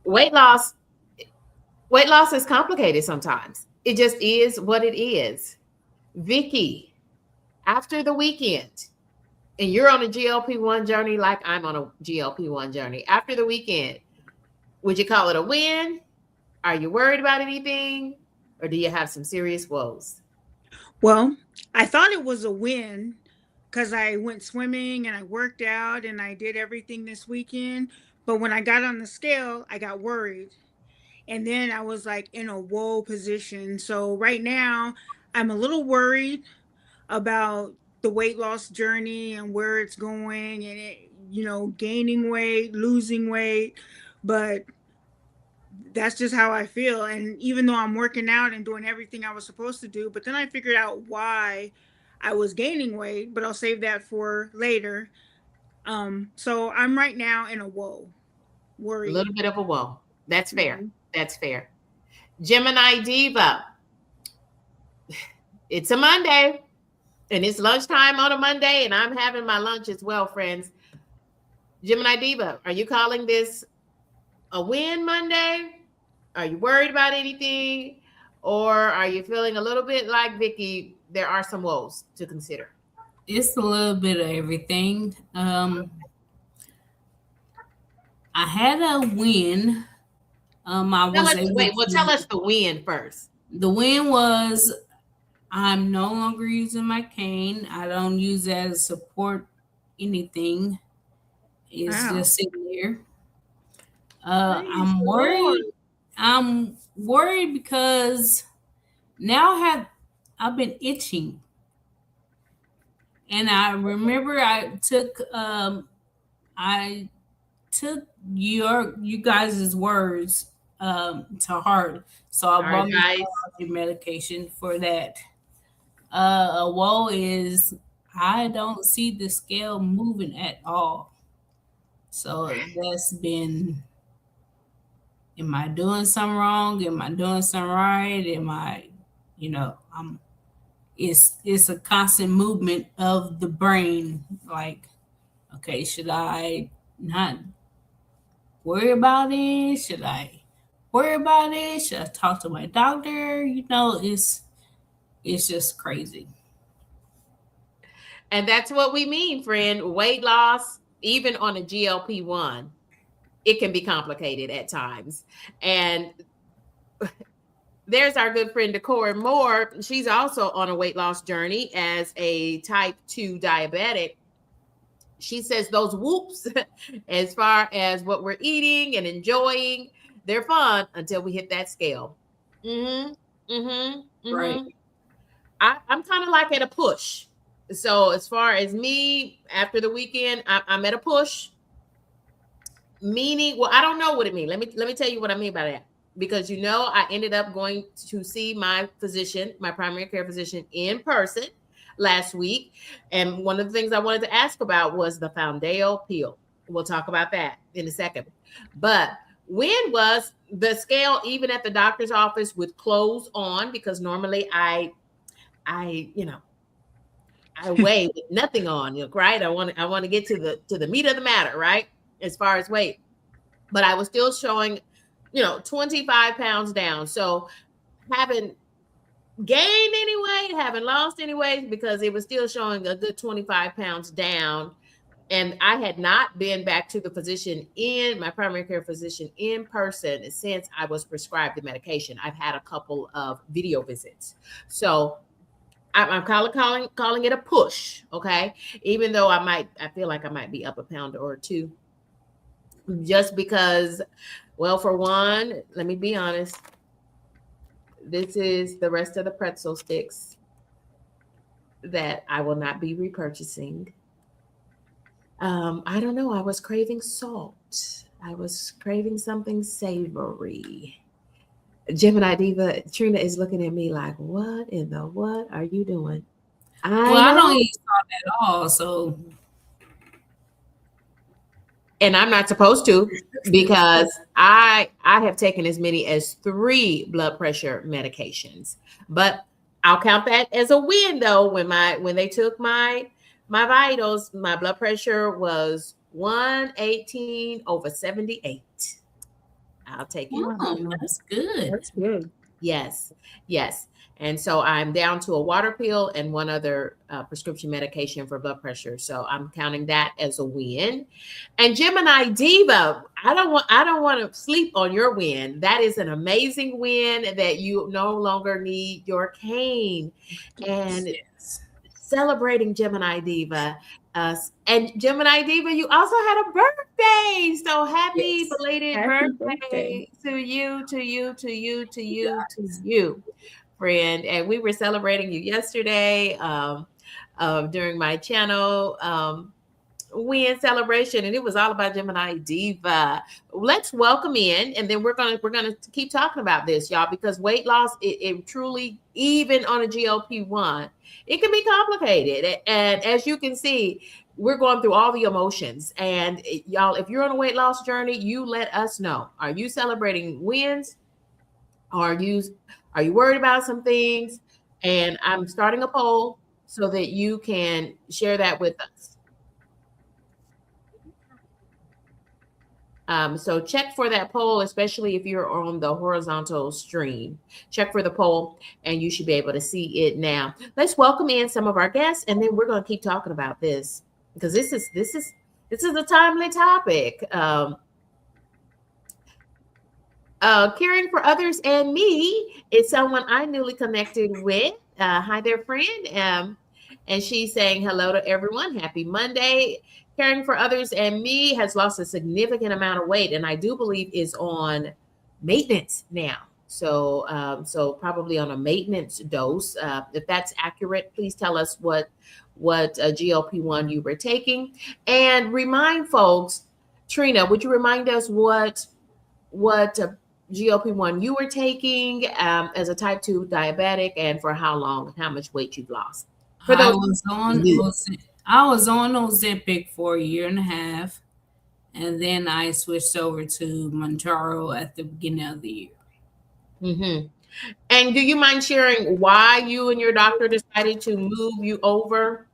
weight loss, weight loss is complicated sometimes. It just is what it is. Vicky, after the weekend, and you're on a GLP-1 journey like I'm on a GLP-1 journey. After the weekend, would you call it a win? Are you worried about anything? Or do you have some serious woes? Well, I thought it was a win because I went swimming and I worked out and I did everything this weekend. But when I got on the scale, I got worried. And then I was like in a whoa position. So right now, I'm a little worried about the weight loss journey and where it's going and gaining weight, losing weight. But that's just how I feel. And even though I'm working out and doing everything I was supposed to do, but then I figured out why I was gaining weight, but I'll save that for later. So I'm right now in a whoa, A worried. little bit of a woe. That's fair. Mhm. That's fair. Gemini Diva, it's a Monday and it's lunchtime on a Monday, and I'm having my lunch as well, friends. Gemini Diva, are you calling this a win Monday? Are you worried about anything? Or are you feeling a little bit like Vicky? There are some woes to consider. It's a little bit of everything. I had a win. I Tell was us, able wait, well, tell to. us the win first. The win was I'm no longer using my cane. I don't use that to support anything. It's Wow. just sitting there. Praise I'm the Lord. worried. I'm worried because now I've been itching, and I remember I took you guys' words to heart. So I Our bought me advice. some medication for that. A woe is I don't see the scale moving at all. So that's been, am I doing something wrong? Am I doing something right? Am I, I'm it's a constant movement of the brain. Like, okay, should I not worry about it? Should I worry about it? Should I talk to my doctor? It's just crazy. And that's what we mean, friend. Weight loss, even on a GLP-1, it can be complicated at times. And there's our good friend Decorah Moore. She's also on a weight loss journey as a type 2 diabetic. She says those whoops, as far as what we're eating and enjoying, they're fun until we hit that scale. Mm-hmm. Mm-hmm. Right. Mm-hmm. I'm kind of like at a push. So as far as me, after the weekend, I'm at a push. Meaning, well, I don't know what it means. Let me tell you what I mean by that. Because I ended up going to see my physician, my primary care physician, in person last week. And one of the things I wanted to ask about was the Foundeo pill. We'll talk about that in a second. But when was the scale even at the doctor's office with clothes on? Because normally I I weigh with nothing on, right? I want to get to the meat of the matter, right? As far as weight. But I was still showing, 25 pounds down. So haven't gained any weight, haven't lost any weight because it was still showing a good 25 pounds down. And I had not been back to the physician in my primary care physician in person since I was prescribed the medication. I've had a couple of video visits. So I'm calling it a push. Okay. Even though I feel like I might be up a pound or two just because, well, for one, let me be honest, this is the rest of the pretzel sticks that I will not be repurchasing. I don't know. I was craving salt. I was craving something savory. Gemini Diva, Trina is looking at me like, what in the what are you doing? Well, I I don't know. eat salt at all, so And I'm not supposed to because I have taken as many as 3 blood pressure medications. But I'll count that as a win though. When they took my vitals, my blood pressure was 118/78. I'll take it. That's good. That's good. Yes, yes. And so I'm down to a water pill and one other prescription medication for blood pressure. So I'm counting that as a win. And Gemini Diva, I don't want to sleep on your win. That is an amazing win that you no longer need your cane. And Yes. celebrating Gemini Diva. And Gemini Diva, you also had a birthday. So happy Yes. belated Happy birthday. birthday to you, to you, to you, to you, to Yes. you, friend. And we were celebrating you yesterday during my channel. Win celebration, and it was all about Gemini Diva. Let's welcome in, and then we're gonna keep talking about this, y'all, because weight loss, it truly, even on a GLP-1, it can be complicated. And as you can see, we're going through all the emotions. And y'all, if you're on a weight loss journey, you let us know. Are you celebrating wins? Are you worried about some things? And I'm starting a poll so that you can share that with us. So check for that poll, especially if you're on the horizontal stream. Check for the poll, and you should be able to see it now. Let's welcome in some of our guests, and then we're going to keep talking about this because this is a timely topic. Caring for others and me is someone I newly connected with. Hi there, friend. And she's saying hello to everyone. Happy Monday. Caring for others and me has lost a significant amount of weight, and I do believe is on maintenance now. So probably on a maintenance dose. If that's accurate, please tell us what GLP-1 you were taking, and remind folks. Trina, would you remind us what GLP-1 you were taking as a type 2 diabetic, and for how long, and how much weight you've lost? For I those was on Ozempic for a year and a half, and then I switched over to Mounjaro at the beginning of the year. Mm-hmm. And do you mind sharing why you and your doctor decided to move you over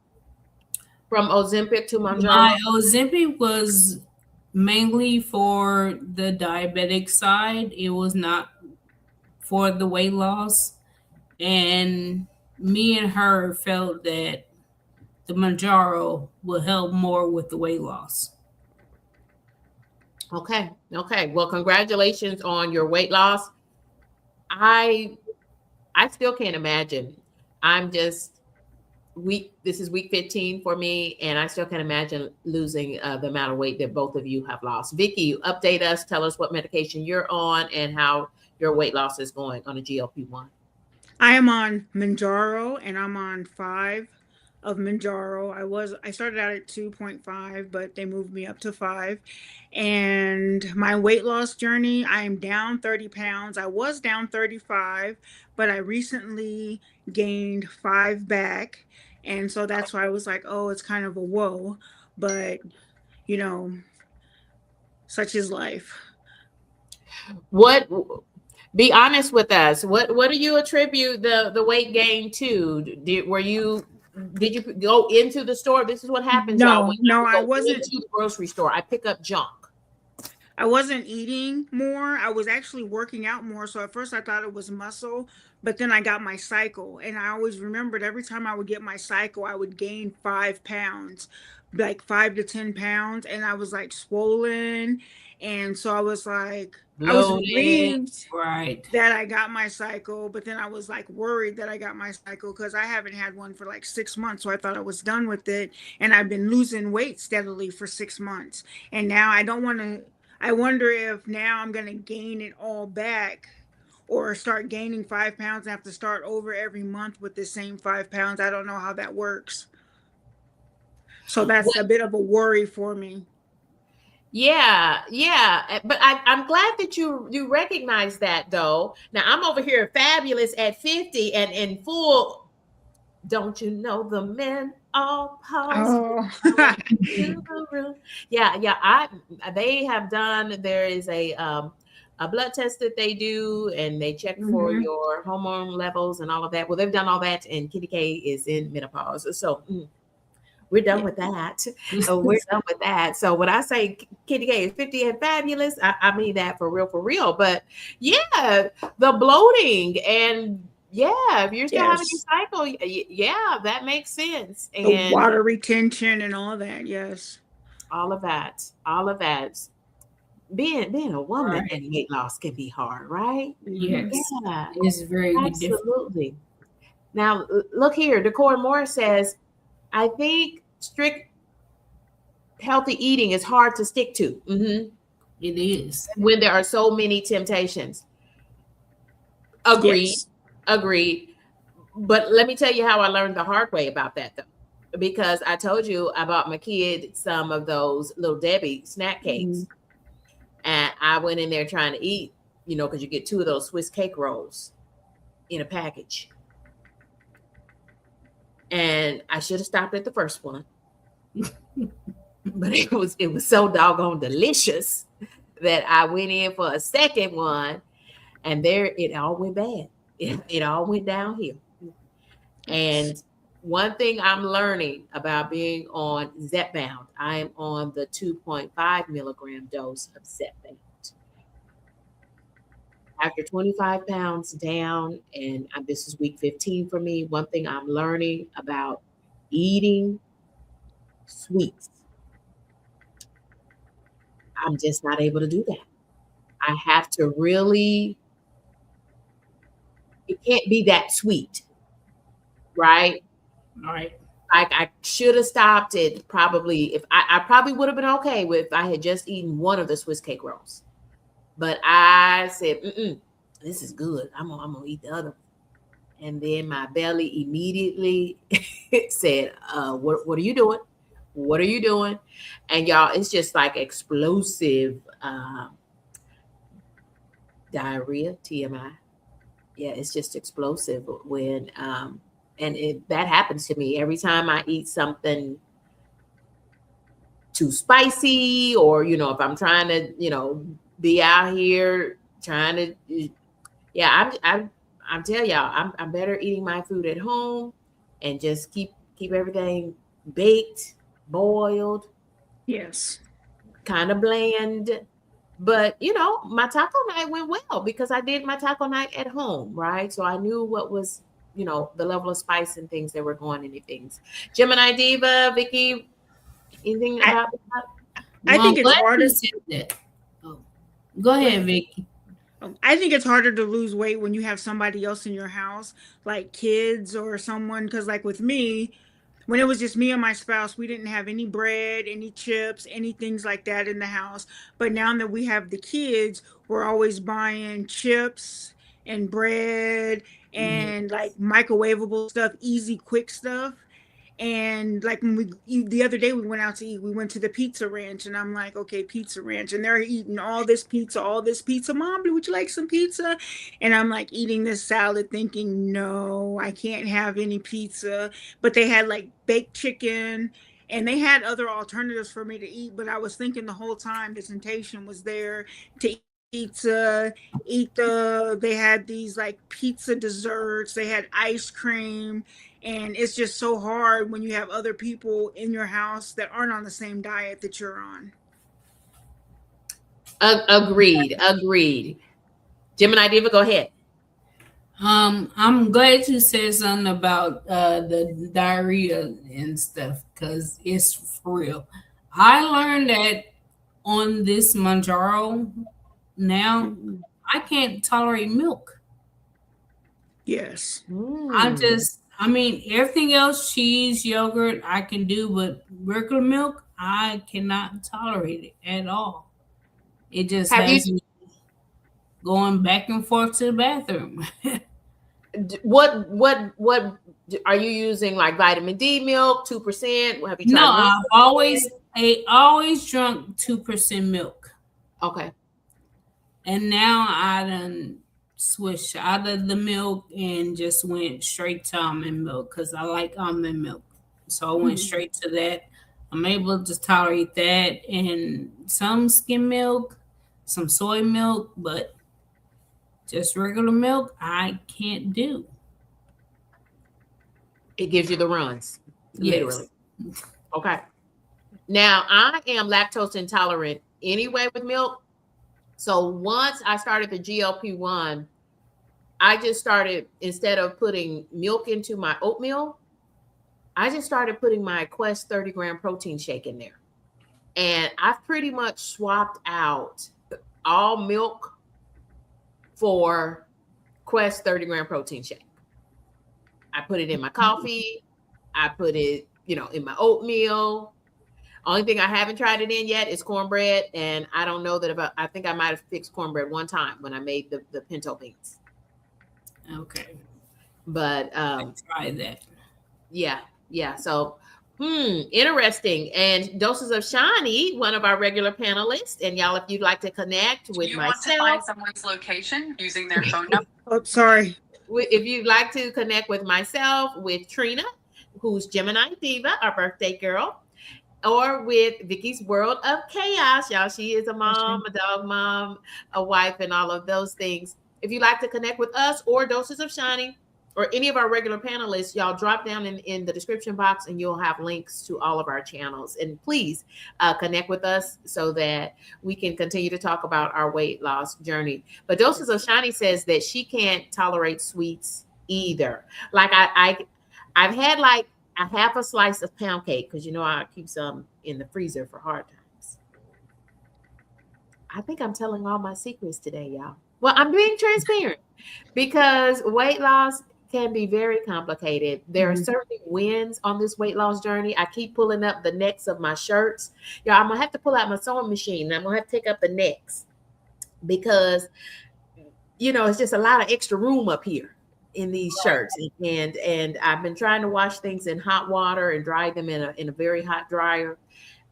from Ozempic to Mounjaro? My Ozempic was mainly for the diabetic side. It was not for the weight loss. And me and her felt that the Mounjaro will help more with the weight loss. Okay. Well, congratulations on your weight loss. I still can't imagine. This is week 15 for me, and I still can't imagine losing the amount of weight that both of you have lost. Vicky, update us, tell us what medication you're on and how your weight loss is going on a GLP-1. I am on Mounjaro, and I'm on 5 of Mounjaro. I started out at 2.5, but they moved me up to 5. And my weight loss journey, I am down 30 pounds. I was down 35, but I recently gained 5 back. And so that's why I was like, oh, it's kind of a whoa. But, you know, such is life. Be honest with us. What do you attribute the weight gain to? Did you go into the store? This is what happens, y'all. No, I go wasn't. into the grocery store. I pick up junk. I wasn't eating more. I was actually working out more. So at first I thought it was muscle, but then I got my cycle. And I always remembered every time I would get my cycle, I would gain 5 pounds, like 5 to 10 pounds. And I was like swollen. And so I was like, I was relieved Right. that I got my cycle, but then I was like worried that I got my cycle because I haven't had one for like 6 months. So I thought I was done with it. And I've been losing weight steadily for 6 months. And now I wonder if now I'm going to gain it all back or start gaining 5 pounds and have to start over every month with the same 5 pounds. I don't know how that works. So that's a bit of a worry for me. Yeah. But I'm glad that you recognize that, though. Now I'm over here fabulous at 50 and in full. Don't you know the men all pause? Oh. Yeah. They have done. There is a blood test that they do, and they check for your hormone levels and all of that. Well, they've done all that, and KendyK is in menopause. So We're done with that. We're done with that. So when I say KendyK is 50 and fabulous, I mean that for real, for real. But yeah, the bloating and yeah, if you're still having your cycle, yeah, that makes sense. The And water retention and all that, yes. all of that, all of that. Being a woman Right. and weight loss can be hard, right? Yes, Yeah, it's very different. absolutely. Now look here, Decor Moore says, I think strict healthy eating is hard to stick to. It is. When there are so many temptations. Agreed. Yes. Agreed. But let me tell you how I learned the hard way about that, though, because I told you I bought my kid some of those Little Debbie snack cakes, and I went in there trying to eat, because you get 2 of those Swiss cake rolls in a package, and I should have stopped at the first one, but it was so doggone delicious that I went in for a second one, and there it all went bad. It all went downhill. And one thing I'm learning about being on Zepbound, I am on the 2.5 milligram dose of Zepbound. After 25 pounds down, and this is week 15 for me, one thing I'm learning about eating sweets, I'm just not able to do that. I have to really, it can't be that sweet, right? All right. Like I should have stopped it probably. If I probably would have been okay with if I had just eaten one of the Swiss cake rolls, but I said, this is good. I'm gonna eat the other one. And then my belly immediately said, what are you doing? What are you doing? And y'all, it's just like explosive diarrhea, TMI. Yeah, it's just explosive when and that happens to me every time I eat something too spicy, or if I'm trying to be out here trying to, yeah, I'm tell y'all, I'm better eating my food at home and just keep everything baked, boiled, Yes. kind of bland. But my taco night went well because I did my taco night at home, right? So I knew what was the level of spice and things that were going into things. Gemini Diva, Vicky, anything about that? I think it's harder. That. Oh. Go ahead, Vicky. I think it's harder to lose weight when you have somebody else in your house, like kids or someone. Because, like with me, when it was just me and my spouse, we didn't have any bread, any chips, any things like that in the house. But now that we have the kids, we're always buying chips and bread and like microwavable stuff, easy, quick stuff. And like when the other day we went out to eat, we went to the Pizza Ranch, and I'm like, okay, Pizza Ranch, and they're eating all this pizza. Mom, would you like some pizza? And I'm like eating this salad, thinking, no, I can't have any pizza. But they had like baked chicken, and they had other alternatives for me to eat. But I was thinking the whole time the temptation was there to eat pizza, they had these like pizza desserts, they had ice cream, and it's just so hard when you have other people in your house that aren't on the same diet that you're on. Agreed. Gemini Diva, go ahead. I'm glad you said something about the diarrhea and stuff, because it's for real. I learned that on this Mounjaro now, I can't tolerate milk. Yes. I mean, everything else, cheese, yogurt, I can do, but regular milk, I cannot tolerate it at all. It just has me going back and forth to the bathroom. What are you using? Like vitamin D milk, 2%? Have you tried? No, I always drunk 2% milk. Okay. And now I done switched out of the milk and just went straight to almond milk because I like almond milk. So I went straight to that. I'm able to tolerate that and some skim milk, some soy milk, but just regular milk, I can't do. It gives you the runs, literally. Okay. Now, I am lactose intolerant anyway with milk. So once I started the GLP-1, I just started, instead of putting milk into my oatmeal, I just started putting my Quest 30-gram protein shake in there. And I've pretty much swapped out all milk for Quest 30-gram protein shake. I put it in my coffee. I put it, in my oatmeal. Only thing I haven't tried it in yet is cornbread. And I don't know that I think I might have fixed cornbread one time when I made the pinto beans. Okay. But try that. Yeah. So interesting. And Doses of Shani, one of our regular panelists. And y'all, if you'd like to connect with you myself. Want to find someone's location using their phone number? Oh, sorry. If you'd like to connect with myself, with Trina, who's Gemini Diva, our birthday girl, or with Vicky's World of Chaos. Y'all, she is a mom, a dog mom, a wife, and all of those things. If you'd like to connect with us or Doses of Shani or any of our regular panelists, y'all drop down in the description box and you'll have links to all of our channels. And please connect with us so that we can continue to talk about our weight loss journey. But Doses of Shani says that she can't tolerate sweets either. Like I've had like a half a slice of pound cake because I keep some in the freezer for hard times. I think I'm telling all my secrets today, y'all. Well, I'm being transparent because weight loss can be very complicated. There are certainly wins on this weight loss journey. I keep pulling up the necks of my shirts. Y'all, I'm gonna have to pull out my sewing machine and I'm gonna have to take up the necks because it's just a lot of extra room up here in these shirts, and I've been trying to wash things in hot water and dry them in a very hot dryer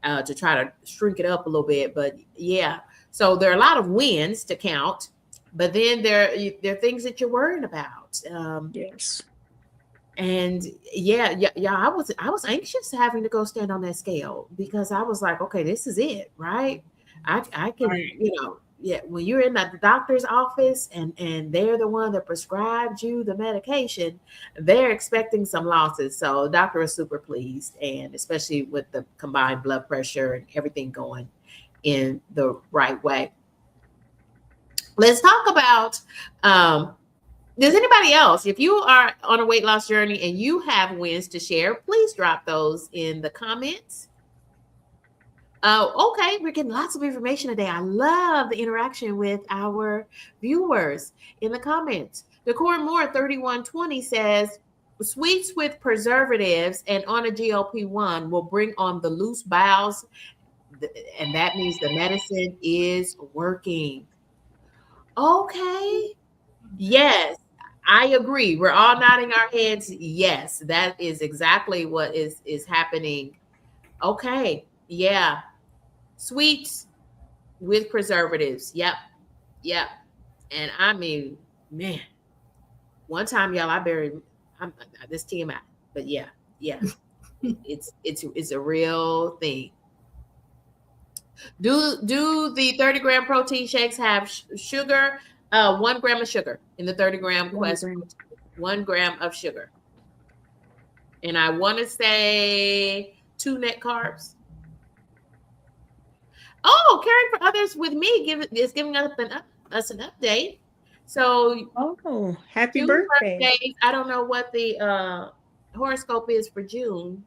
to try to shrink it up a little bit. But yeah, so there are a lot of wins to count, but then there are things that you're worried about. Yes. And yeah, I was anxious having to go stand on that scale because I was like, okay, this is it, right? I can, when you're in the doctor's office and they're the one that prescribed you the medication, they're expecting some losses. So the doctor is super pleased, and especially with the combined blood pressure and everything going in the right way. Let's talk about, does anybody else, if you are on a weight loss journey and you have wins to share, please drop those in the comments. Okay, we're getting lots of information today. I love the interaction with our viewers in the comments. Decor Moore 3120 says, sweets with preservatives and on a GLP-1 will bring on the loose bowels, and that means the medicine is working. Okay. Yes, I agree. We're all nodding our heads. Yes, that is exactly what is happening. Okay. Yeah. Sweets with preservatives. Yep. And I mean, man, one time, y'all, I buried this TMI, but yeah. It's a real thing. Do the 30-gram protein shakes have sugar? 1 gram of sugar in the 30-gram Quest. 1 gram of sugar. And I want to say 2 net carbs. Oh, caring for others with me is giving us an update. So, happy birthday! Birthdays. I don't know what the horoscope is for June.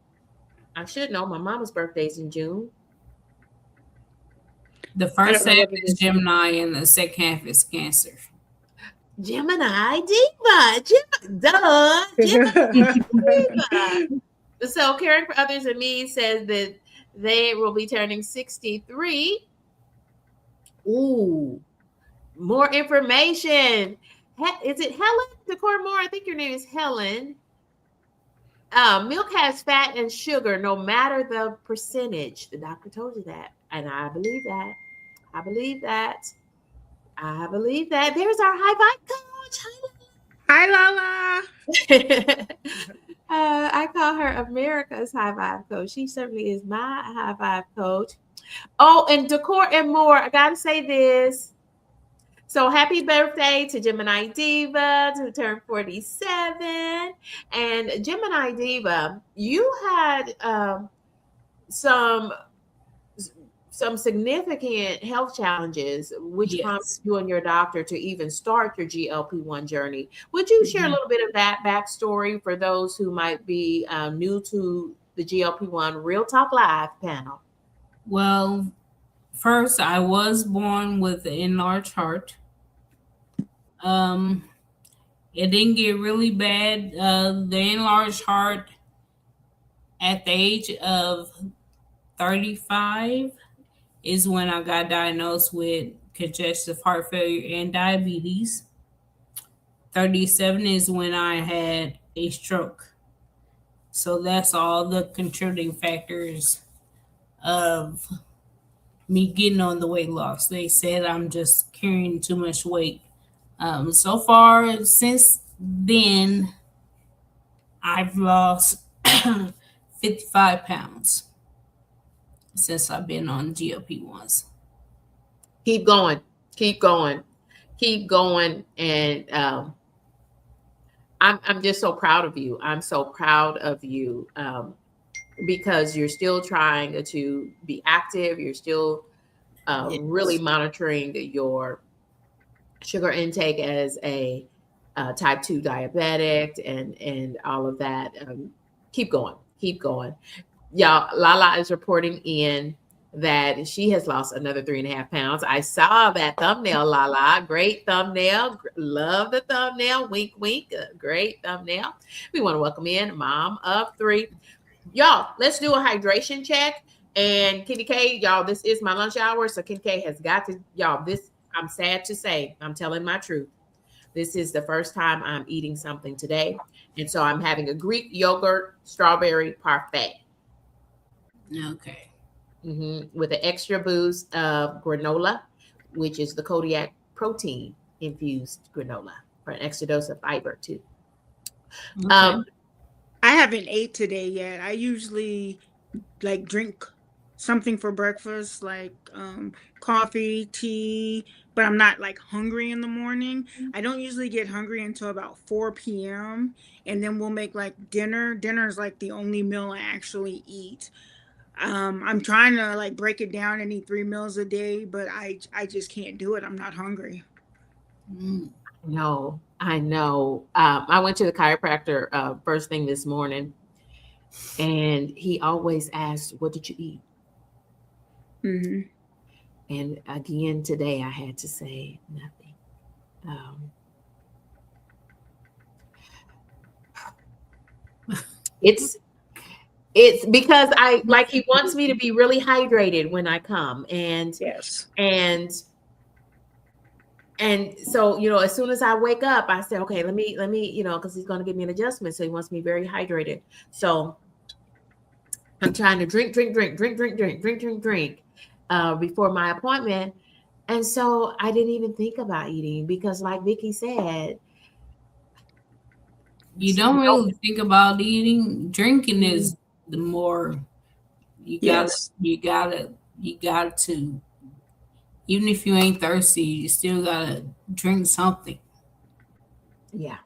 I should know. My mama's birthday's in June. The first half is Gemini, and the second half is Cancer. Gemini Diva. Gemini Diva. So, caring for others and me says that they will be turning 63. Ooh, more information. Is it Helen Decor Moore? I think your name is Helen. Milk has fat and sugar, no matter the percentage. The doctor told you that, and I believe that. There's our high vibe coach. Hi, Lala. I call her America's high vibe coach. She certainly is my high vibe coach. Oh, and Decor and More, I gotta say this. So happy birthday to Gemini Diva, who turned 47. And Gemini Diva, you had some significant health challenges, which prompted you and your doctor to even start your GLP-1 journey. Would you share a little bit of that backstory for those who might be new to the GLP-1 Real Talk Live panel? Well, first, I was born with an enlarged heart. It didn't get really bad. The enlarged heart at the age of 35 is when I got diagnosed with congestive heart failure and diabetes. 37 is when I had a stroke. So that's all the contributing factors of me getting on the weight loss. They said I'm just carrying too much weight. So far, since then, I've lost 55 pounds since I've been on GLP-1s. Keep going. Keep going. Keep going. And I'm just so proud of you. I'm so proud of you because you're still trying to be active. You're still really monitoring your sugar intake as a type 2 diabetic and all of that. Keep going. Keep going. Y'all, Lala is reporting in that she has lost another 3.5 pounds. I saw that thumbnail, Lala. Great thumbnail. Love the thumbnail. Wink, wink. Great thumbnail. We want to welcome in Mom of 3. Y'all, let's do a hydration check. And KendyK, y'all, this is my lunch hour. So KendyK has got to, y'all, this, I'm sad to say, I'm telling my truth. This is the first time I'm eating something today. And so I'm having a Greek yogurt strawberry parfait. Okay. With an extra boost of granola, which is the Kodiak protein infused granola for an extra dose of fiber too. Okay. I haven't ate today yet. I usually like drink something for breakfast, like coffee, tea, but I'm not like hungry in the morning. I don't usually get hungry until about 4 p.m. and then we'll make like dinner. Dinner is like the only meal I actually eat. I'm trying to like break it down and eat 3 meals a day, but I just can't do it. I'm not hungry. No, I know. I went to the chiropractor first thing this morning, and he always asks, "What did you eat?" And again today, I had to say nothing. It's because I like he wants me to be really hydrated when I come, and yes, and so as soon as I wake up, I said, okay, let me because he's going to give me an adjustment, so he wants me very hydrated. So I'm trying to drink before my appointment, and so I didn't even think about eating because, like Vicky said, you don't really think about eating. Drinking is the more you gotta to, even if you ain't thirsty, you still gotta drink something. Yeah.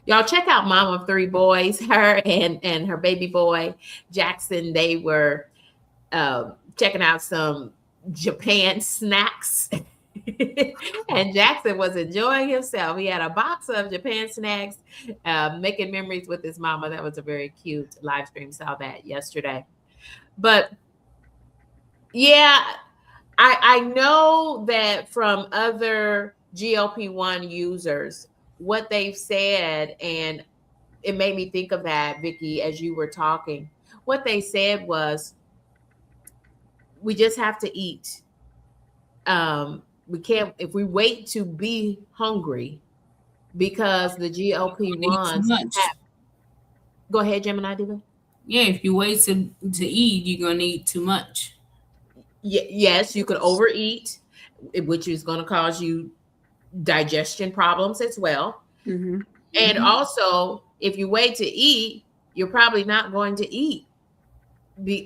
Y'all check out Mom of 3 boys, her and her baby boy Jackson. They were checking out some Japan snacks. And Jackson was enjoying himself. He had a box of Japan snacks, making memories with his mama. That was a very cute live stream. Saw that yesterday. But yeah, I know that from other GLP-1 users, what they've said, and it made me think of that, Vicky, as you were talking. What they said was, we just have to eat. We can't, if we wait to be hungry, because the GLP-1s have, go ahead, Gemini Diva. Yeah, if you wait to eat, you're gonna eat too much. Yes, you could overeat, which is going to cause you digestion problems as well. And also, if you wait to eat, you're probably not going to eat.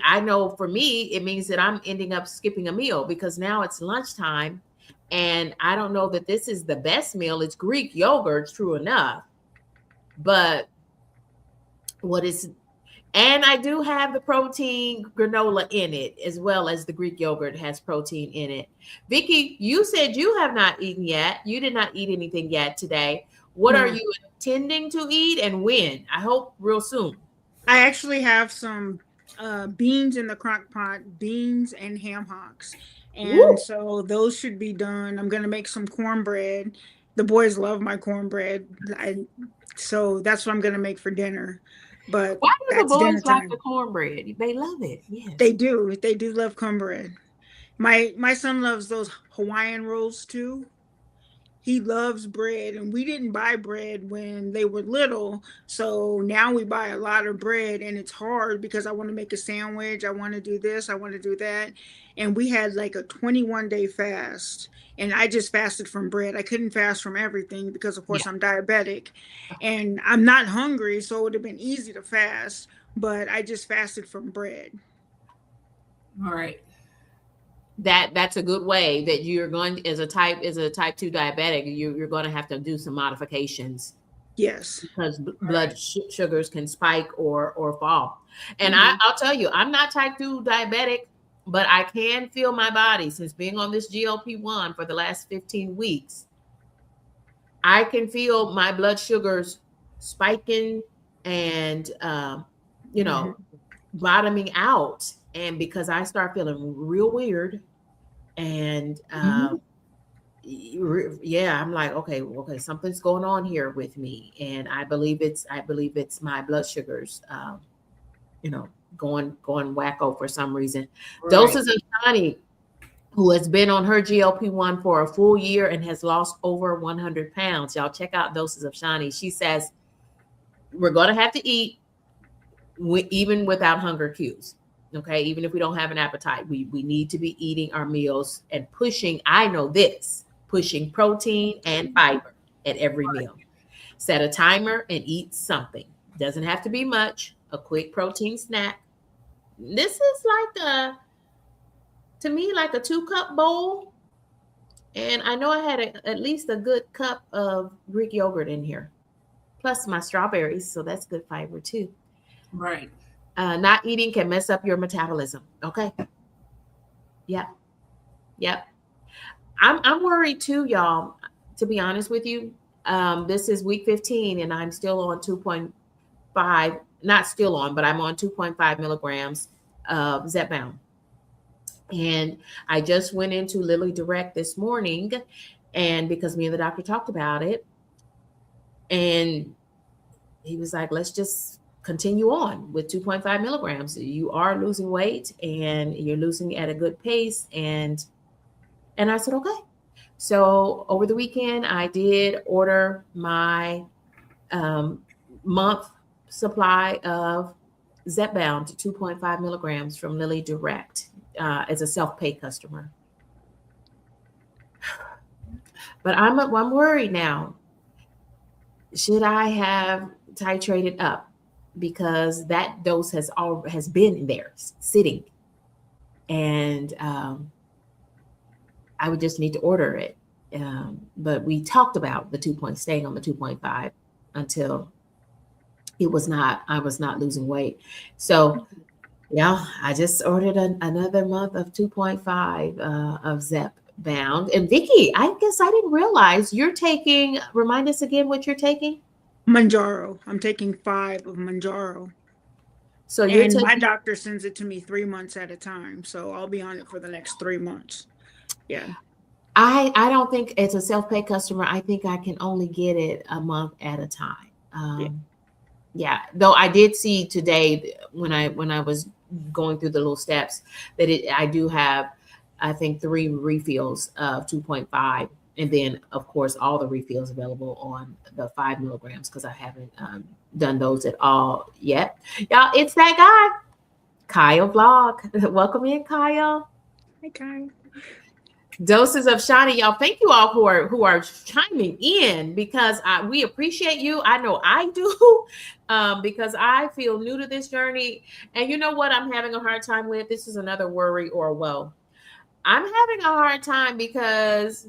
I know for me, it means that I'm ending up skipping a meal because now it's lunchtime, and I don't know that this is the best meal. It's Greek yogurt, true enough, but what is, And I do have the protein granola in it, as well as the Greek yogurt has protein in it. Vicky, you said you have not eaten yet. You did not eat anything yet today. What No. are you intending to eat and when? I hope real soon. I actually have some beans in the crock pot, beans and ham hocks. Woo! And so those should be done. I'm going to make some cornbread. The boys love my cornbread. So that's what I'm going to make for dinner. But Why do the that's dinner boys like time. the cornbread? They love it. Yes. They do. They do love cornbread. My son loves those Hawaiian rolls too. He loves bread, and we didn't buy bread when they were little, so now we buy a lot of bread, and it's hard because I want to make a sandwich, I want to do this, I want to do that. And we had like a 21-day fast, and I just fasted from bread. I couldn't fast from everything because of course I'm diabetic and I'm not hungry, so it would have been easy to fast, but I just fasted from bread. All right. That's a good way that you're going as a type 2 diabetic. You're going to have to do some modifications. Yes, because blood sugars can spike or fall. And I'll tell you, I'm not type 2 diabetic, but I can feel my body since being on this GLP-1 for the last 15 weeks. I can feel my blood sugars spiking and bottoming out. And because I start feeling real weird, and yeah, I'm like, okay, something's going on here with me, and I believe it's my blood sugars, going wacko for some reason. Right. Doses of Shani, who has been on her GLP-1 for a full year and has lost over 100 pounds. Y'all check out Doses of Shani. She says we're going to have to eat even without hunger cues. Okay, even if we don't have an appetite, we need to be eating our meals and pushing. I know this. Pushing protein and fiber at every meal. Set a timer and eat something. Doesn't have to be much. A quick protein snack. This is to me, like a 2-cup bowl. And I know I had at least a good cup of Greek yogurt in here. Plus my strawberries, so that's good fiber too. Right. Not eating can mess up your metabolism. Okay. Yep. I'm worried too, y'all. To be honest with you, this is week 15, and I'm still on 2.5. Not still on, but I'm on 2.5 milligrams of Zepbound. And I just went into Lilly Direct this morning, and because me and the doctor talked about it, and he was like, "Let's just continue on with 2.5 milligrams. You are losing weight, and you're losing at a good pace." And I said, okay. So over the weekend, I did order my month supply of Zepbound to 2.5 milligrams from Lilly Direct as a self-pay customer. But I'm worried now. Should I have titrated up? Because that dose has been there sitting, and I would just need to order it. But we talked about staying on the 2.5 until I was not losing weight. So yeah, I just ordered another month of 2.5 of Zepbound. And Vicky, I guess I didn't realize you're taking, remind us again what you're taking. Mounjaro. I'm taking 5 of Mounjaro. So my doctor sends it to me 3 months at a time. So I'll be on it for the next 3 months. Yeah. I don't think it's a self-pay customer. I think I can only get it a month at a time. Yeah. Though I did see today when I was going through the little steps that I do have, I think 3 refills of 2.5. And then, of course, all the refills available on the 5 milligrams because I haven't done those at all yet. Y'all, it's that guy, Kyle Vlog. Welcome in, Kyle. Hi, Kyle. Doses of Shani, y'all. Thank you all who are chiming in because we appreciate you. I know I do because I feel new to this journey. And you know what I'm having a hard time with? This is another worry or woe. I'm having a hard time because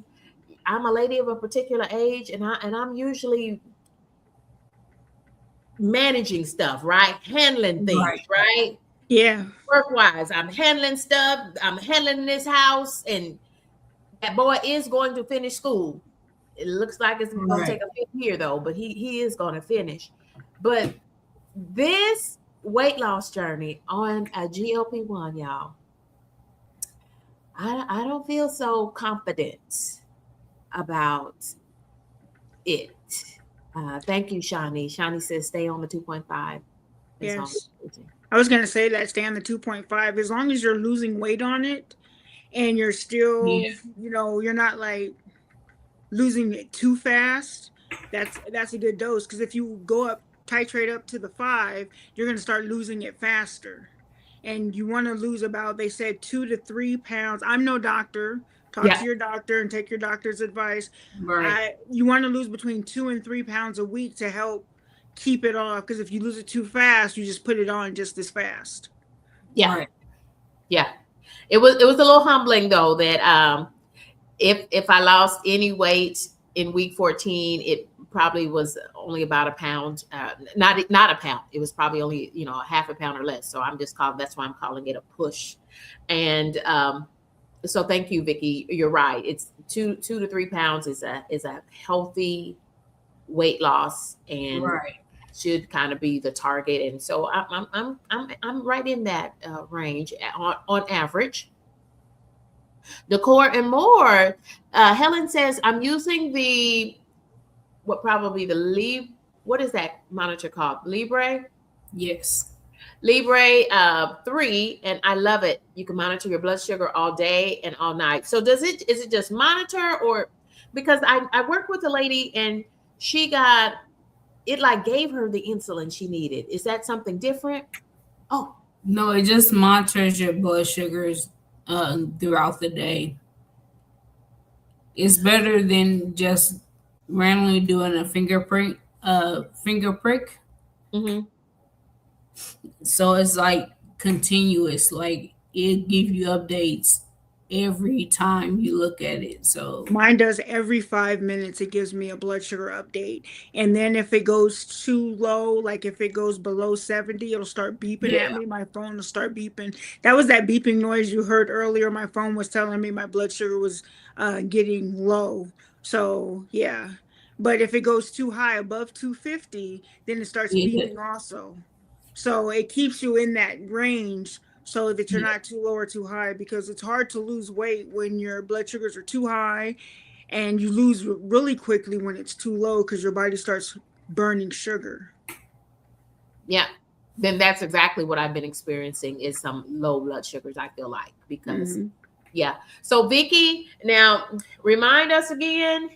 I'm a lady of a particular age, and I'm usually managing stuff, right? Handling things, right? Yeah. Work-wise, I'm handling stuff. I'm handling this house, and that boy is going to finish school. It looks like it's going to take a fifth year though, but he is going to finish. But this weight loss journey on a GLP-1, y'all, I don't feel so confident about it. Thank you, Shani. Shani says stay on the 2.5. Yes. I was going to say that, stay on the 2.5. As long as you're losing weight on it and you're still, you know, you're not like losing it too fast, that's a good dose. Because if you go up, titrate up to the 5, you're going to start losing it faster. And you want to lose about, they said 2 to 3 pounds. I'm no doctor. Talk to your doctor and take your doctor's advice. You want to lose between 2 and 3 pounds a week to help keep it off. Because if you lose it too fast, you just put it on just as fast. Yeah. Yeah. It was a little humbling though that if I lost any weight in week 14, it probably was only about a pound, not a pound. It was probably only, you know, half a pound or less. So that's why I'm calling it a push. And so thank you, Vicky. You're right. It's 2 to 3 pounds is a healthy weight loss, and should kind of be the target. And so I'm right in that range on average. Decor and more. Helen says I'm using what is that monitor called? Libre? Yes. Libre 3, and I love it. You can monitor your blood sugar all day and all night. So is it just monitor, or because I worked with a lady and she got it, like gave her the insulin she needed. Is that something different? Oh no, it just monitors your blood sugars throughout the day. It's better than just randomly doing a finger prick. Mm-hmm. So it's like continuous, like it gives you updates every time you look at it. So mine does every 5 minutes. It gives me a blood sugar update, and then if it goes too low, like if it goes below 70, it'll start beeping at me. My phone will start beeping. That was that beeping noise you heard earlier. My phone was telling me my blood sugar was getting low. So yeah, but if it goes too high, above 250, then it starts beeping also. So it keeps you in that range so that you're not too low or too high, because it's hard to lose weight when your blood sugars are too high, and you lose really quickly when it's too low because your body starts burning sugar. Yeah. Then that's exactly what I've been experiencing, is some low blood sugars, I feel like, because So Vicky, now remind us again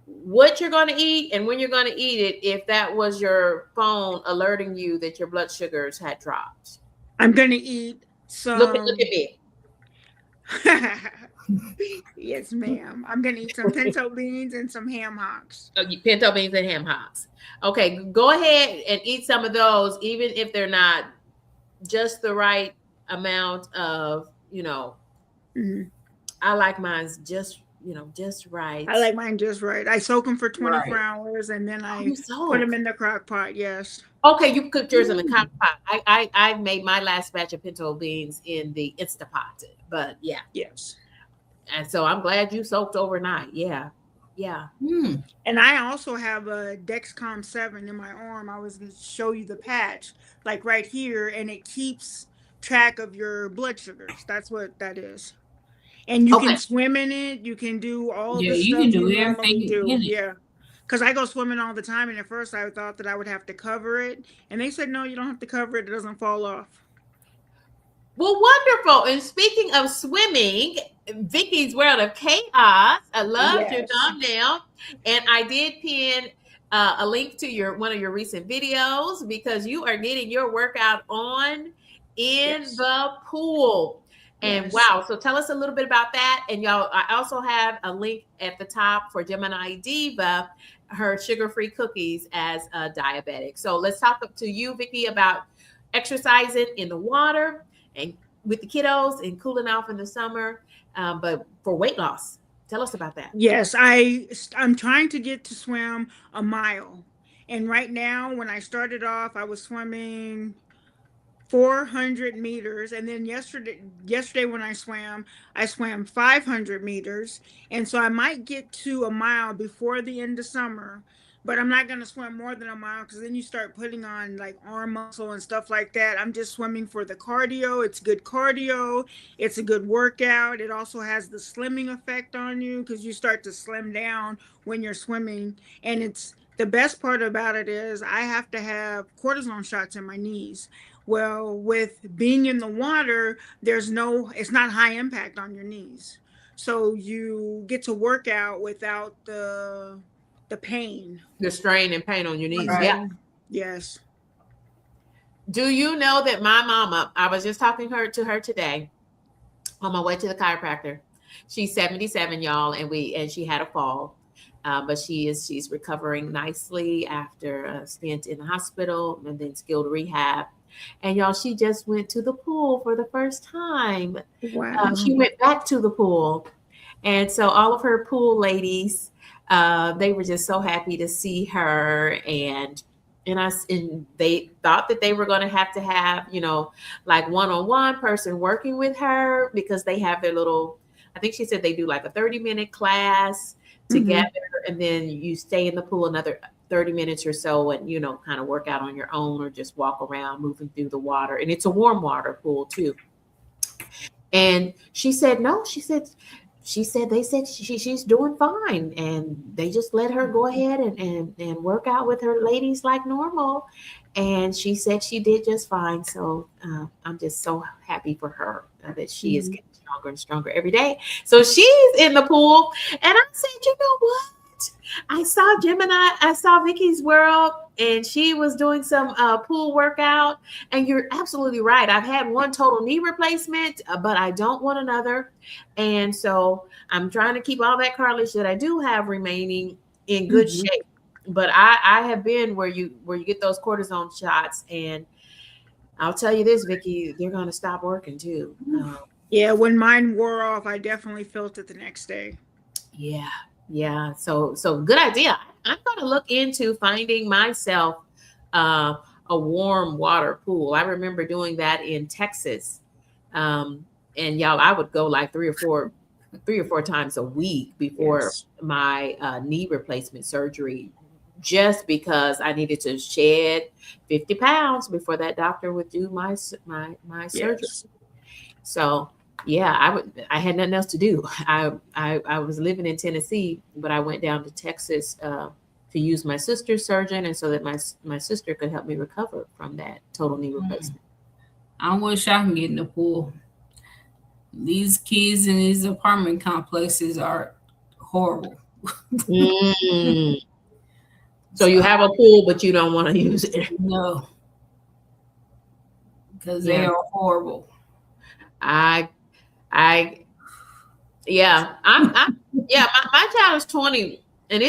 what you're going to eat and when you're going to eat it, if that was your phone alerting you that your blood sugars had dropped. I'm going to eat some. Look at me. Yes, ma'am. I'm going to eat some pinto beans and some ham hocks. Oh, pinto beans and ham hocks. Okay, go ahead and eat some of those, even if they're not just the right amount of, you know, I like mine just right. I like mine just right. I soak them for 24 hours and then I put them in the crock pot. Yes. Okay, you cooked yours in the crock pot. I made my last batch of pinto beans in the Instapot, but yeah. Yes. And so I'm glad you soaked overnight. Yeah. Yeah. And I also have a Dexcom 7 in my arm. I was going to show you the patch, like right here, and it keeps track of your blood sugars. That's what that is. And you can swim in it. You can do all the stuff you can do normally do. In it. Yeah. Because I go swimming all the time, and at first I thought that I would have to cover it. And they said, no, you don't have to cover it. It doesn't fall off. Well, wonderful. And speaking of swimming, Vicky's World of Chaos. I loved your thumbnail. And I did pin a link to one of your recent videos, because you are getting your workout on in the pool. And wow, so tell us a little bit about that. And y'all, I also have a link at the top for Gemini Diva, her sugar-free cookies as a diabetic. So let's talk to you, Vicky, about exercising in the water and with the kiddos and cooling off in the summer, but for weight loss. Tell us about that. Yes, I'm trying to get to swim a mile. And right now, when I started off, I was swimming 400 meters, and then yesterday when I swam 500 meters, and so I might get to a mile before the end of summer, but I'm not going to swim more than a mile because then you start putting on like arm muscle and stuff like that. I'm just swimming for the cardio. It's good cardio. It's a good workout. It also has the slimming effect on you because you start to slim down when you're swimming. And it's the best part about it is I have to have cortisone shots in my knees. Well, with being in the water, it's not high impact on your knees. So you get to work out without the pain. The strain and pain on your knees. Right. Yeah. Yes. Do you know that my mama, I was just talking to her today on my way to the chiropractor. She's 77, y'all, and she had a fall. But she's recovering nicely after a stint in the hospital and then skilled rehab. And y'all, she just went to the pool for the first time. Wow. She went back to the pool. And so all of her pool ladies, they were just so happy to see her. And they thought that they were going to have, like one-on-one person working with her because they have their little, I think she said they do like a 30-minute class together, and then you stay in the pool another 30 minutes or so and, kind of work out on your own or just walk around moving through the water. And it's a warm water pool too. And she said, no, she said they said she's doing fine. And they just let her go ahead and work out with her ladies like normal. And she said she did just fine. So I'm just so happy for her that she is getting stronger and stronger every day. So she's in the pool. And I said, you know what? I saw Vicky's World, and she was doing some pool workout. And you're absolutely right. I've had one total knee replacement, but I don't want another. And so I'm trying to keep all that cartilage that I do have remaining in good shape. But I have been where you get those cortisone shots, and I'll tell you this, Vicky, they're going to stop working too. Yeah, when mine wore off, I definitely felt it the next day. Yeah. So good idea. I'm going to look into finding myself a warm water pool. I remember doing that in Texas. And y'all, I would go like three or four times a week before my knee replacement surgery, just because I needed to shed 50 pounds before that doctor would do my surgery. So yeah, I had nothing else to do. I was living in Tennessee, but I went down to Texas to use my sister's surgeon, and so that my sister could help me recover from that total knee replacement. I wish I can get in the pool. These kids in these apartment complexes are horrible. So you have a pool, but you don't want to use it. No, because they are horrible. My child is 20, and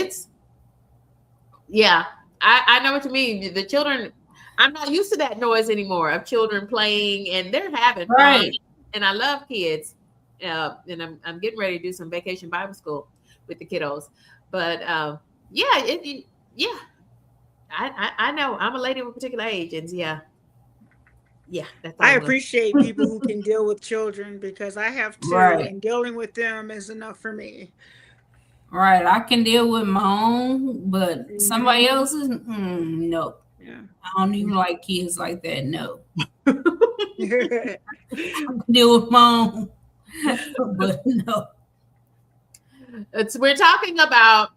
I know what you mean. The children, I'm not used to that noise anymore of children playing, and they're having fun. And I love kids. And I'm getting ready to do some vacation Bible school with the kiddos. But I know I'm a lady of a particular age, and that's all I appreciate people who can deal with children, because I have two, and dealing with them is enough for me. Right, I can deal with my own, but somebody else's, no. Yeah, I don't even like kids like that. No, I can deal with my own, but no. We're talking about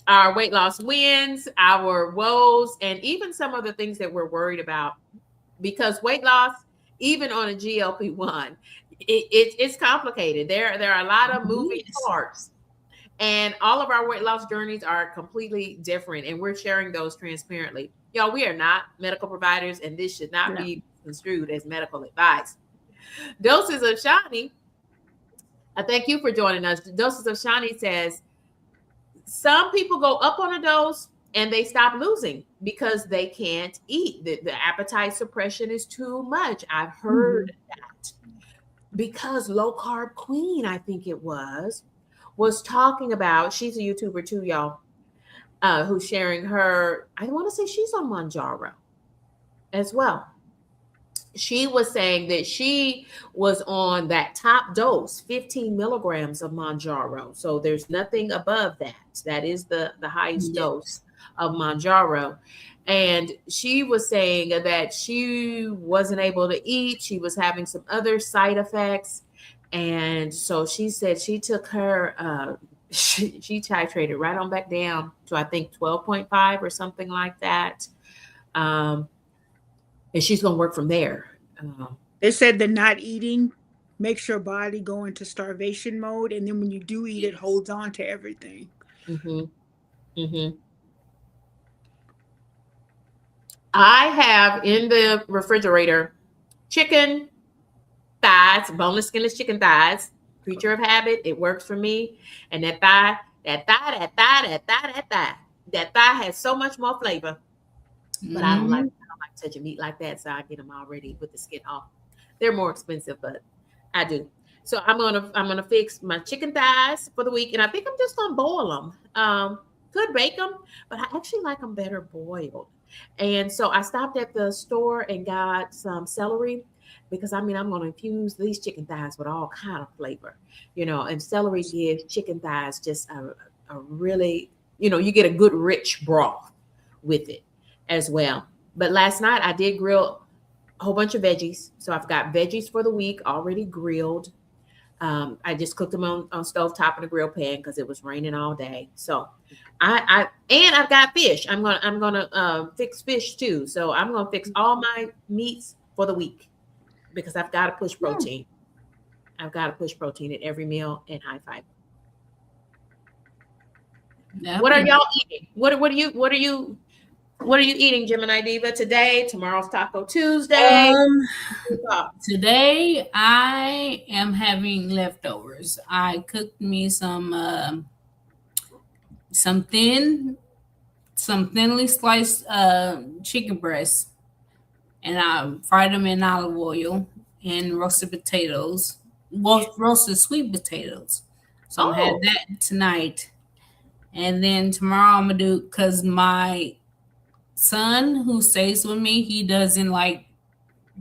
our weight loss wins, our woes, and even some of the things that we're worried about. Because weight loss, even on a GLP-1, it's complicated. There are a lot of moving parts, and all of our weight loss journeys are completely different, and we're sharing those transparently. Y'all, we are not medical providers, and this should not be construed as medical advice. Doses of Shani, I thank you for joining us. Doses of Shani says, some people go up on a dose and they stop losing because they can't eat. The appetite suppression is too much. I've heard that. Because Low Carb Queen, I think it was talking about, she's a YouTuber too, y'all, who's sharing her. I want to say she's on Mounjaro as well. She was saying that she was on that top dose, 15 milligrams of Mounjaro. So there's nothing above that. That is the highest dose of Mounjaro. And she was saying that she wasn't able to eat. She was having some other side effects. And so she said she took her, she titrated right on back down to, I think, 12.5 or something like that. And she's going to work from there. They said that not eating makes your body go into starvation mode, and then when you do eat, it holds on to everything. I have in the refrigerator chicken thighs, boneless, skinless chicken thighs. Creature of habit, it works for me. And that thigh has so much more flavor. But I don't like touching meat like that, so I get them already with the skin off. They're more expensive, but I do. So I'm gonna fix my chicken thighs for the week, and I think I'm just gonna boil them. Could bake them, but I actually like them better boiled. And so I stopped at the store and got some celery, because I'm going to infuse these chicken thighs with all kind of flavor, and celery gives chicken thighs just a really, you get a good rich broth with it as well. But last night I did grill a whole bunch of veggies. So I've got veggies for the week already grilled. I just cooked them on stove top in a grill pan because it was raining all day. So I've got fish. I'm gonna fix fish too. So I'm gonna fix all my meats for the week, because I've got to push protein. I've got to push protein at every meal and high fiber. What are y'all eating? What are you eating, Gemini Diva? Today, tomorrow's Taco Tuesday. Today I am having leftovers. I cooked me some thinly sliced chicken breasts, and I fried them in olive oil and roasted potatoes, roasted sweet potatoes. So I'm gonna have that tonight, and then tomorrow I'm gonna do, because my son who stays with me, he doesn't like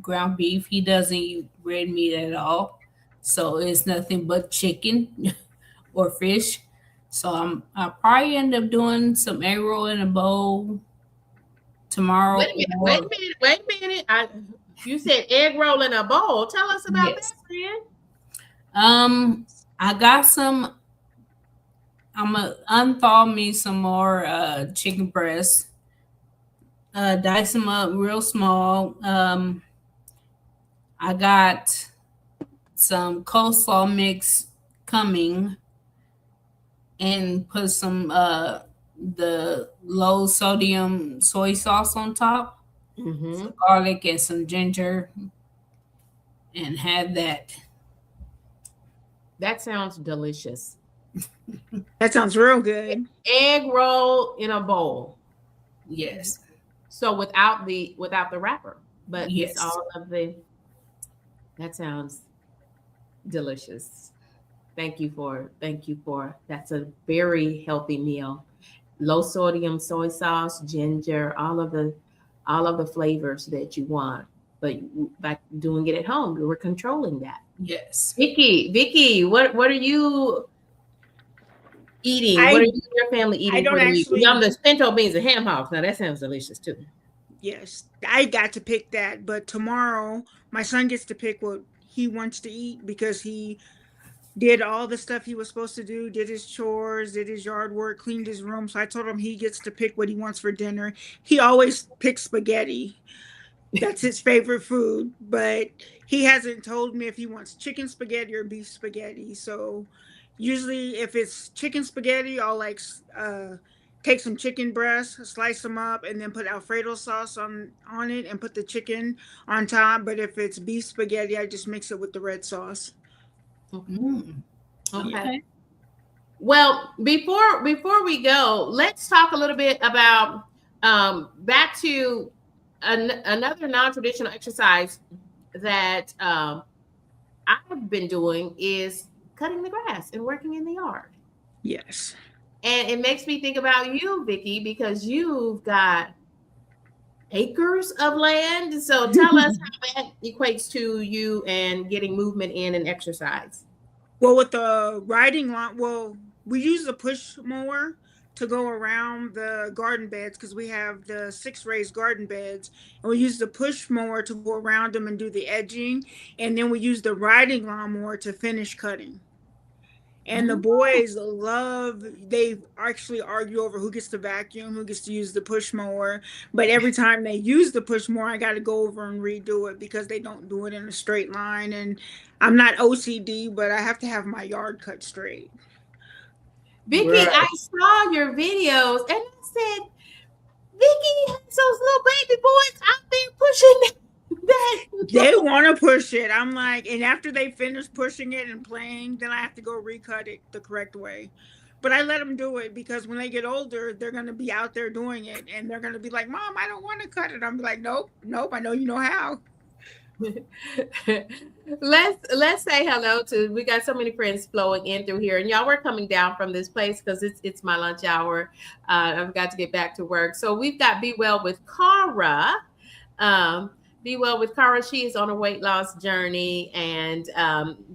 ground beef. He doesn't eat red meat at all. So it's nothing but chicken or fish. So I'll probably end up doing some egg roll in a bowl tomorrow. Wait a minute. You said egg roll in a bowl. Tell us about that, friend. I got some. I'm gonna unthaw me some more chicken breasts. Dice them up real small. I got some coleslaw mix coming, and put some the low sodium soy sauce on top, some garlic and some ginger, and have that. That sounds delicious. That sounds real good. Egg roll in a bowl. Yes. So without the wrapper, but yes, it's all of the. That sounds delicious. Thank you for. That's a very healthy meal. Low sodium soy sauce, ginger, all of the flavors that you want. But by doing it at home, we're controlling that. Yes. Vicky, what are you eating? What are you and your family eating? I don't actually. Y'all the pinto beans and ham hocks. Now that sounds delicious too. Yes, I got to pick that, but tomorrow my son gets to pick what he wants to eat, because he did all the stuff he was supposed to do, did his chores, did his yard work, cleaned his room. So I told him he gets to pick what he wants for dinner. He always picks spaghetti. That's his favorite food, but he hasn't told me if he wants chicken spaghetti or beef spaghetti. So usually if it's chicken spaghetti, I'll take some chicken breasts, slice them up, and then put Alfredo sauce on it and put the chicken on top. But if it's beef spaghetti, I just mix it with the red sauce. Okay. Yeah. Well, before we go, let's talk a little bit about back to another non-traditional exercise that I've been doing is cutting the grass and working in the yard. Yes. And it makes me think about you, Vicky, because you've got acres of land. So tell us how that equates to you and getting movement in and exercise. Well, with the riding lawn, well, we use the push mower to go around the garden beds because we have the 6 raised garden beds, and we use the push mower to go around them and do the edging, and then we use the riding lawnmower to finish cutting. And the boys they actually argue over who gets to vacuum, who gets to use the push mower. But every time they use the push mower, I got to go over and redo it because they don't do it in a straight line. And I'm not OCD, but I have to have my yard cut straight. Vicky, right. I saw your videos and I said, Vicky has those little baby boys out there pushing that. They want to push it. I'm like, and after they finish pushing it and playing, then I have to go recut it the correct way. But I let them do it because when they get older, they're going to be out there doing it. And they're going to be like, Mom, I don't want to cut it. I'm like, nope, I know you know how. Let's say hello to, we got so many friends flowing in through here, and y'all were coming down from this place because it's my lunch hour. I've got to get back to work. So we've got Be Well with Cara. Be Well with Cara. She is on a weight loss journey and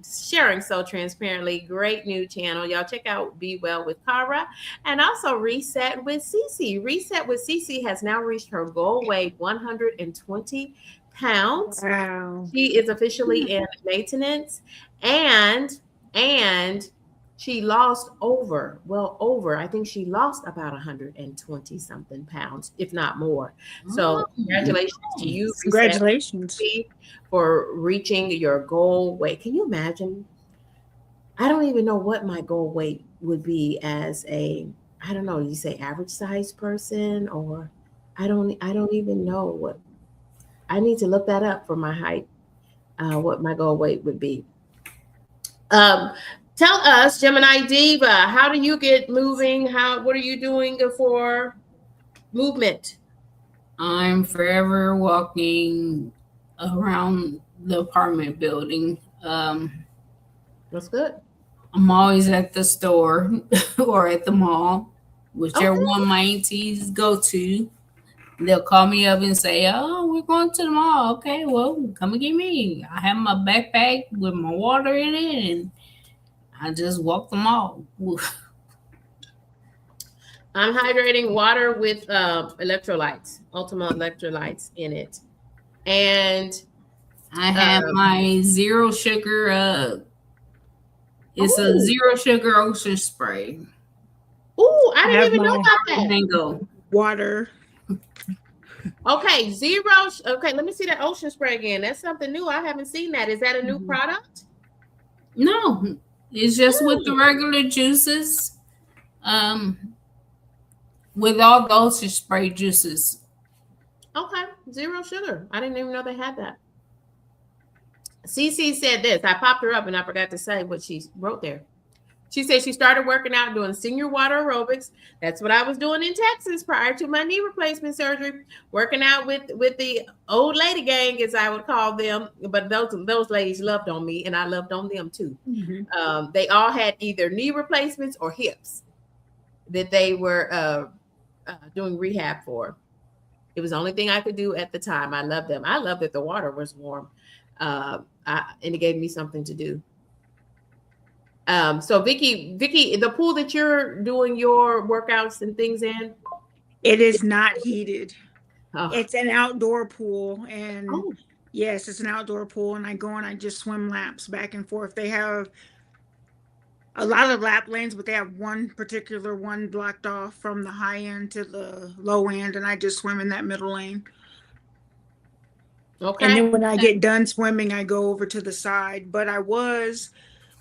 sharing so transparently. Great new channel. Y'all check out Be Well with Cara. And also Reset with Cece. Reset with Cece has now reached her goal weight, 120 pounds. Wow. She is officially in maintenance, and she lost I think she lost about 120 something pounds, if not more. So congratulations to you. Congratulations for reaching your goal weight. Can you imagine? I don't even know what my goal weight would be as I don't know, you say average size person, or I don't even know what. I need to look that up for my height, what my goal weight would be. Tell us, Gemini Diva, how do you get moving? What are you doing for movement? I'm forever walking around the apartment building. That's good. I'm always at the store or at the mall, whichever one my aunties go to. They'll call me up and say, oh, we're going to the mall. Okay, well, come and get me. I have my backpack with my water in it, and I just walk the mall. I'm hydrating water with electrolytes, Ultima electrolytes in it. And I have my zero sugar. It's a zero sugar ocean spray. Oh, I didn't even know about that. Mango water. Okay, zero. Okay, let me see that ocean spray again. That's something new. I haven't seen that. Is that a new product? No, it's just with the regular juices. With all those spray juices. Okay, zero sugar. I didn't even know they had that. Cece said this. I popped her up and I forgot to say what she wrote there. She said she started working out doing senior water aerobics. That's what I was doing in Texas prior to my knee replacement surgery, working out with the old lady gang, as I would call them. But those ladies loved on me, and I loved on them too. Mm-hmm. They all had either knee replacements or hips that they were doing rehab for. It was the only thing I could do at the time. I loved them. I loved that the water was warm, and it gave me something to do. So Vicky, the pool that you're doing your workouts and things in, it is not heated. Oh. It's an outdoor pool, and yes, it's an outdoor pool. And I go and I just swim laps back and forth. They have a lot of lap lanes, but they have one particular one blocked off from the high end to the low end, and I just swim in that middle lane. Okay. And then when I get done swimming, I go over to the side. But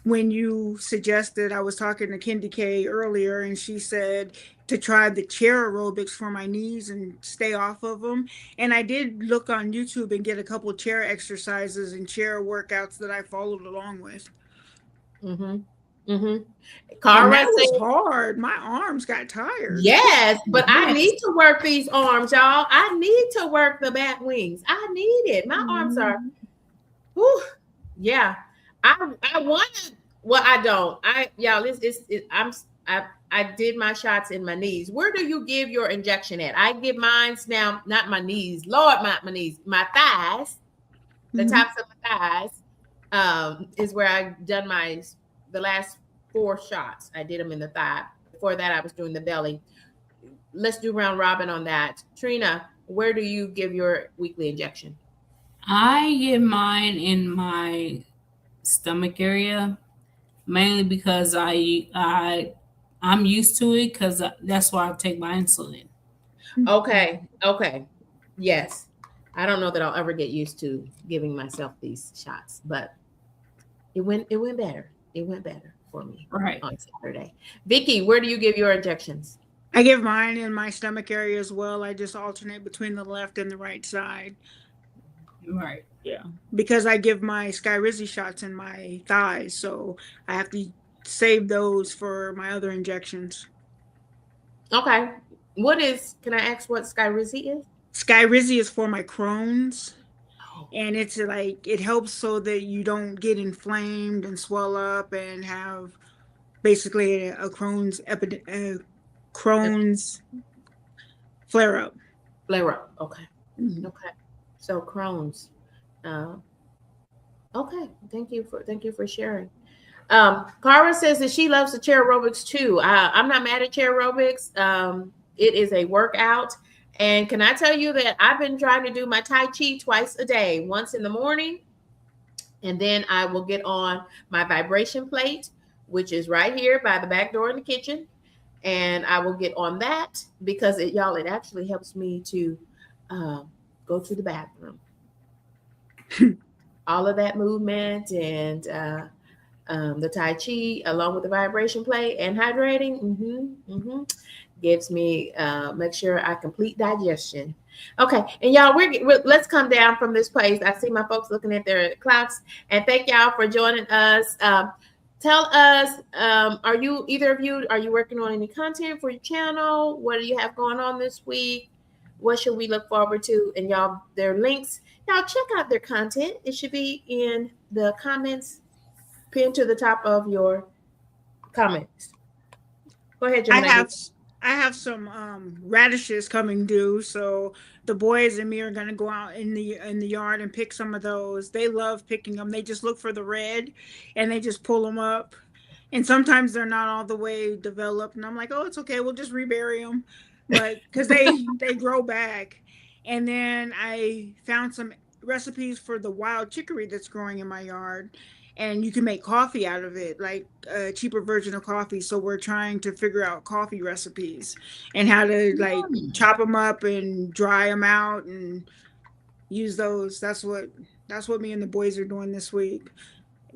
when you suggested, I was talking to KendyK earlier, and she said to try the chair aerobics for my knees and stay off of them. And I did look on YouTube and get a couple of chair exercises and chair workouts that I followed along with. Cara, that was hard. My arms got tired. Yes, but I need to work these arms, y'all. I need to work the back wings. I need it. My arms are, yeah. I want to. Well, I don't. I did my shots in my knees. Where do you give your injection at? I give mine's now, not my knees, Lord, my knees, my thighs, the tops of my thighs, is where I've done the last 4 shots. I did them in the thigh. Before that, I was doing the belly. Let's do round robin on that. Trina, where do you give your weekly injection? I get mine in my stomach area, mainly because I'm used to it, because that's why I take my insulin. Okay. Yes. I don't know that I'll ever get used to giving myself these shots, but it went better. It went better for me Right. on Saturday. Vicky, where do you give your injections? I give mine in my stomach area as well. I just alternate between the left and the right side. Right. Yeah, because I give my Skyrizi shots in my thighs, so I have to save those for my other injections. Okay. Can I ask what Skyrizi is? Skyrizi is for my Crohn's, and it's like, it helps so that you don't get inflamed and swell up and have basically a Crohn's Crohn's flare up. Flare up. Okay. Mhm. Okay. So Crohn's. Okay. Thank you for sharing. Cara says that she loves the chair aerobics too. I'm not mad at chair aerobics. It is a workout. And can I tell you that I've been trying to do my Tai Chi twice a day, once in the morning, and then I will get on my vibration plate, which is right here by the back door in the kitchen. And I will get on that because it actually helps me to go to the bathroom. All of that movement and the Tai Chi, along with the vibration plate and hydrating, gives me make sure I complete digestion. Okay, and y'all, let's come down from this place. I see my folks looking at their clocks, and thank y'all for joining us. Tell us, are you working on any content for your channel? What do you have going on this week? What should we look forward to? And y'all, their links, y'all check out their content. It should be in the comments, pinned to the top of your comments. Go ahead, Gemini. I have some radishes coming due, so the boys and me are gonna go out in the yard and pick some of those. They love picking them. They just look for the red, and they just pull them up. And sometimes they're not all the way developed, and I'm like, oh, it's okay, we'll just rebury them, but because they grow back. And then I found some recipes for the wild chicory that's growing in my yard, and you can make coffee out of it, like a cheaper version of coffee. So we're trying to figure out coffee recipes and how to like chop them up and dry them out and use those. That's what me and the boys are doing this week,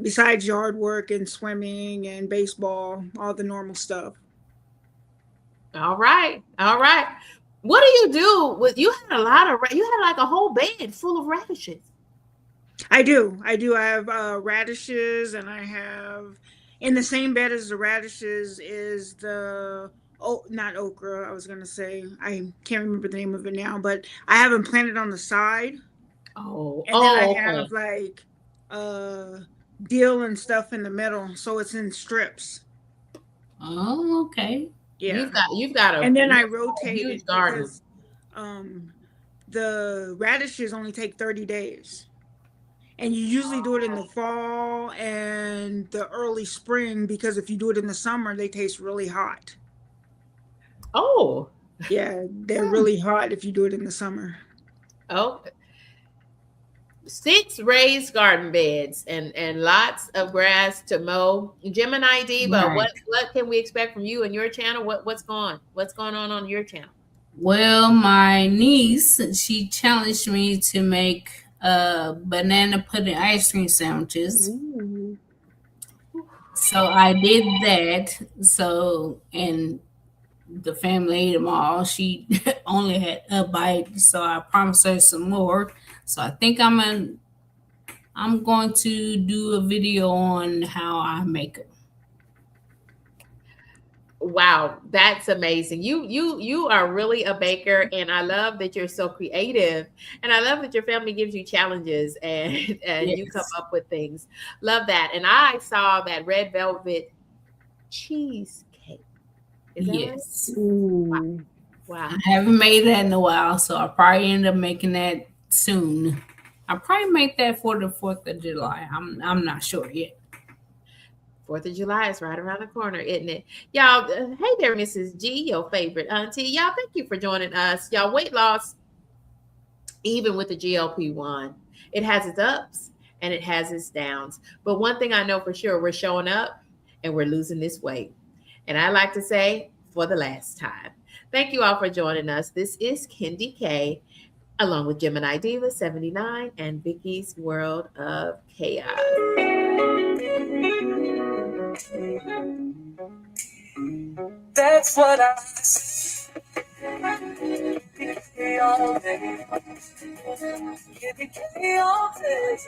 besides yard work and swimming and baseball, all the normal stuff. All right. What do you do with, you had like a whole bed full of radishes? I do. I have radishes, and I have, in the same bed as the radishes is not okra. I was gonna say, I can't remember the name of it now, but I have them planted on the side. And then I have like dill and stuff in the middle, so it's in strips. Oh, okay. Yeah, you've got and then I rotate it garden. Because the radishes only take 30 days. And you usually do it in the fall and the early spring, because if you do it in the summer, they taste really hot. Oh. Yeah, they're really hot if you do it in the summer. Oh. 6 raised garden beds and lots of grass to mow. Gemini Diva, right. What can we expect from you and your channel? What's going on your channel? Well, my niece, she challenged me to make banana pudding ice cream sandwiches. Ooh. So I did that. So, and the family ate them all. She only had a bite, so I promised her some more. So I think I'm going to do a video on how I make them. Wow, that's amazing. You are really a baker, and I love that you're so creative, and I love that your family gives you challenges and yes. You come up with things. Love that. And I saw that red velvet cheesecake. Is that right? Yes. Ooh. Wow. I haven't made that in a while, so I'll probably end up making that soon. I'll probably make that for the 4th of July. I'm not sure yet. 4th of July is right around the corner, isn't it? Y'all, hey there, Mrs. G, your favorite auntie. Y'all, thank you for joining us. Y'all, weight loss, even with the GLP-1, it has its ups and it has its downs. But one thing I know for sure, we're showing up and we're losing this weight. And I like to say, for the last time. Thank you all for joining us. This is KendyK, along with Gemini Diva 79 and Vicky's World of Chaos. That's what I say all day. KendyK all day.